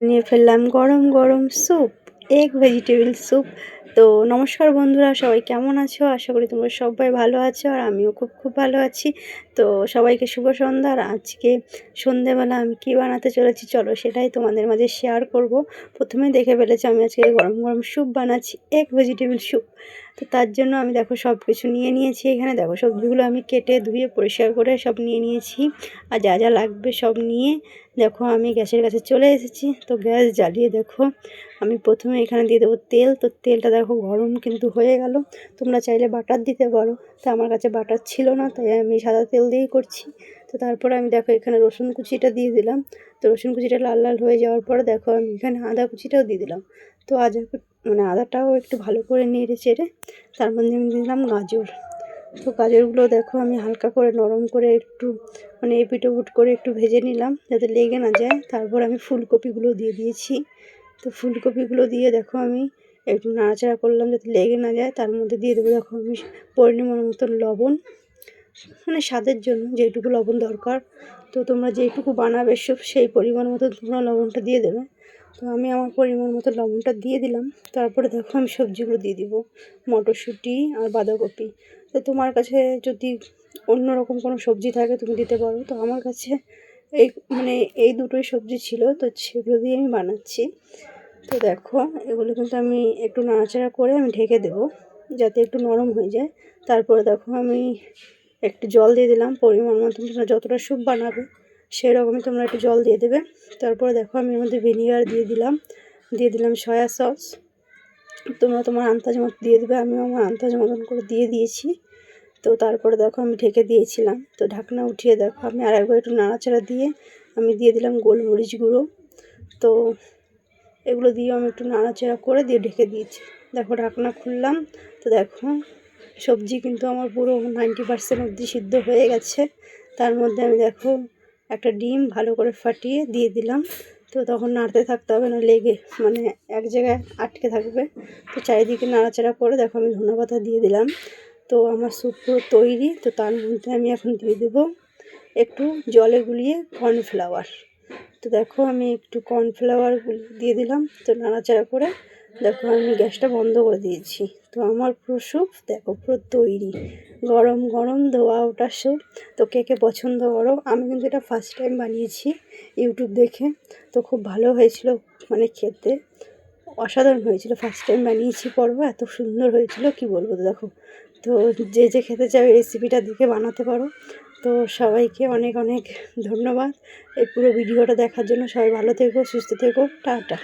নিয়ে ফেললাম গরম গরম স্যুপ, এগ ভেজিটেবল স্যুপ। তো নমস্কার বন্ধুরা, সবাই কেমন আছো? আশা করি তোমরা সবাই ভালো আছো, আর আমিও খুব খুব ভালো আছি। তো সবাইকে শুভ সন্ধ্যা। আর আজকে সন্ধেবেলা আমি কী বানাতে চলেছি চলো সেটাই তোমাদের মাঝে শেয়ার করব। প্রথমে দেখে ফেলেছি আমি আজকে গরম গরম স্যুপ বানাচ্ছি, এগ ভেজিটেবল স্যুপ। তো তার জন্য আমি দেখো সব কিছু নিয়ে নিয়েছি। এখানে দেখো সবজিগুলো আমি কেটে ধুয়ে পরিষ্কার করে সব নিয়ে নিয়েছি, আর যা যা লাগবে সব নিয়ে দেখো আমি গ্যাসের কাছে চলে এসেছি। তো গ্যাস জ্বালিয়ে দেখো আমি প্রথমে এখানে দিয়ে দেবো তেল। তো তেলটা দেখো গরম কিন্তু হয়ে গেল। তোমরা চাইলে বাটার দিতে পারো, তো আমার কাছে বাটার ছিল না, তাই আমি সাদা তেল দিয়েই করছি। তো তারপরে আমি দেখো এখানে রসুন কুচিটা দিয়ে দিলাম। তো রসুন কুচিটা লাল লাল হয়ে যাওয়ার পরে দেখো আমি এখানে আদা কুচিটাও দিয়ে দিলাম। তো আদাটাও একটু ভালো করে নেড়ে চেড়ে তার মধ্যে আমি দিলাম গাজর। তো গাজরগুলো দেখো আমি হালকা করে নরম করে একটু এপিট ওপিট করে একটু ভেজে নিলাম যাতে লেগে না যায়। তারপর আমি ফুলকপিগুলো দিয়ে দিয়েছি। তো ফুলকপিগুলো দিয়ে দেখো আমি একটু নাড়াচাড়া করলাম যাতে লেগে না যায়। তার মধ্যে দিয়ে দেবো দেখো আমি পরিমাণ মতন লবণ, স্বাদের জন্য যেটুকু লবণ দরকার। তো তোমরা যেটুকু বানাবে স্যুপ সেই পরিমাণ মতো তোমরা লবণটা দিয়ে দেবে। তো আমি আমার পরিমাণ মতো লবণটা দিয়ে দিলাম। তারপরে দেখো আমি সবজিগুলো দিয়ে দিব, মটরশুঁটি আর বাঁধাকপি। তো তোমার কাছে যদি অন্য রকম কোনো সবজি থাকে তুমি দিতে পারো। তো আমার কাছে এই এই দুটোই সবজি ছিল, তো সেগুলো দিয়ে আমি বানাচ্ছি। তো দেখো এগুলো কিন্তু আমি একটু নাড়াচাড়া করে আমি ঢেকে দেবো যাতে একটু নরম হয়ে যায়। তারপরে দেখো আমি একটু জল দিয়ে দিলাম পরিমাণ মতো। তোমরা যতটা স্যুপ বানাবে সেরকমই তোমরা একটু জল দিয়ে দেবে। তারপরে দেখো আমি এর মধ্যে ভিনিগার দিয়ে দিলাম সয়া সস। তোমরা তোমার আন্দাজ মতো দিয়ে দেবে, আমিও আমার আন্দাজ মতন করে দিয়ে দিয়েছি। তো তারপরে দেখো আমি ঢেকে দিয়েছিলাম। তো ঢাকনা উঠিয়ে দেখো আমি আরেকবার একটু নাড়াচাড়া দিয়ে আমি দিয়ে দিলাম গোলমরিচ গুঁড়ো। তো এগুলো দিয়ে আমি একটু নাড়াচাড়া করে দিয়ে ঢেকে দিয়েছি। দেখো ঢাকনা খুললাম। তো দেখো সবজি কিন্তু আমার পুরো 90% অবধি সিদ্ধ হয়ে গেছে। তার মধ্যে আমি দেখো একটা ডিম ভালো করে ফাটিয়ে দিয়ে দিলাম। তো তখন নাড়তে থাকতে হবে, না লেগে এক জায়গায় আটকে থাকবে। তো চারিদিকে নাড়াচাড়া করে দেখো আমি ধনেপাতা দিয়ে দিলাম। তো আমার স্যুপ পুরো তৈরি। তো তার মধ্যে আমি এখন দিয়ে দেবো একটু জলে গুলিয়ে কর্নফ্লাওয়ার। তো দেখো আমি একটু কর্নফ্লাওয়ার দিয়ে দিলাম। তো নাড়াচাড়া করে দেখো আমি গ্যাসটা বন্ধ করে দিয়েছি। তো আমার পুরো স্যুপ দেখো পুরো তৈরি, গরম গরম ধোয়া ওটা স্যুপ। তো কে কে পছন্দ করো? আমি কিন্তু এটা ফার্স্ট টাইম বানিয়েছি ইউটিউব দেখে। তো খুব ভালো হয়েছিল, খেতে অসাধারণ হয়েছিল। ফার্স্ট টাইম বানিয়েছি, পর্ব এত সুন্দর হয়েছিল কি বলবো। তো দেখো, তো যে যে খেতে চাও এই রেসিপিটা দেখে বানাতে পারো। তো সবাইকে অনেক অনেক ধন্যবাদ এই পুরো ভিডিওটা দেখার জন্য। সবাই ভালো থেকো, সুস্থ থেকো, টাটা।